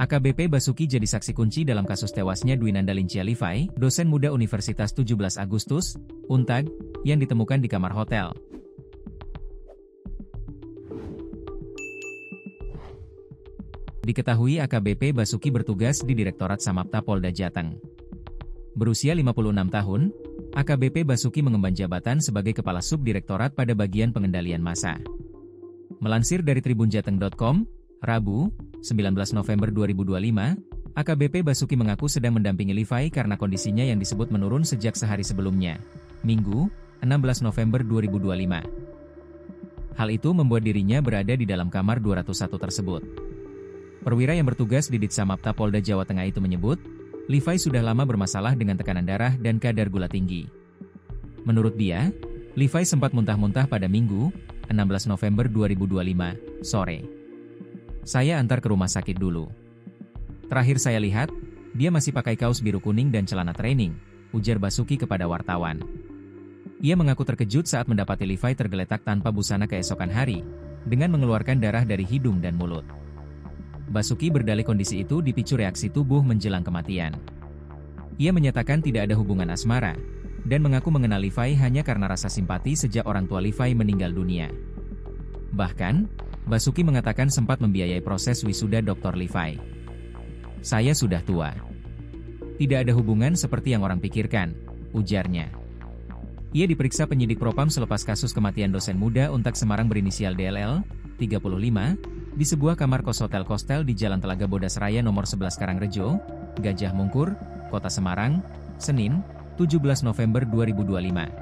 AKBP Basuki jadi saksi kunci dalam kasus tewasnya Dwinanda Lincia Levi, dosen muda Universitas 17 Agustus, Untag, yang ditemukan di kamar hotel. Diketahui AKBP Basuki bertugas di Direktorat Samapta Polda Jateng. Berusia 56 tahun, AKBP Basuki mengemban jabatan sebagai Kepala Subdirektorat pada bagian pengendalian massa. Melansir dari tribunjateng.com, Rabu, 19 November 2025, AKBP Basuki mengaku sedang mendampingi Levi karena kondisinya yang disebut menurun sejak sehari sebelumnya, Minggu, 16 November 2025. Hal itu membuat dirinya berada di dalam kamar 201 tersebut. Perwira yang bertugas di Ditsamapta Polda Jawa Tengah itu menyebut, Levi sudah lama bermasalah dengan tekanan darah dan kadar gula tinggi. Menurut dia, Levi sempat muntah-muntah pada Minggu, 16 November 2025, sore. Saya antar ke rumah sakit dulu. Terakhir saya lihat, dia masih pakai kaos biru kuning dan celana training, ujar Basuki kepada wartawan. Ia mengaku terkejut saat mendapati Levi tergeletak tanpa busana keesokan hari, dengan mengeluarkan darah dari hidung dan mulut. Basuki berdalih kondisi itu dipicu reaksi tubuh menjelang kematian. Ia menyatakan tidak ada hubungan asmara, dan mengaku mengenal Levi hanya karena rasa simpati sejak orang tua Levi meninggal dunia. Bahkan, Basuki mengatakan sempat membiayai proses wisuda Dr. Levi. Saya sudah tua. Tidak ada hubungan seperti yang orang pikirkan, ujarnya. Ia diperiksa penyidik Propam selepas kasus kematian dosen muda Untag Semarang berinisial DLL, 35, di sebuah kamar kos Hotel Kostel di Jalan Telaga Bodas Raya nomor 11 Karangrejo, Gajah Mungkur, Kota Semarang, Senin, 17 November 2025.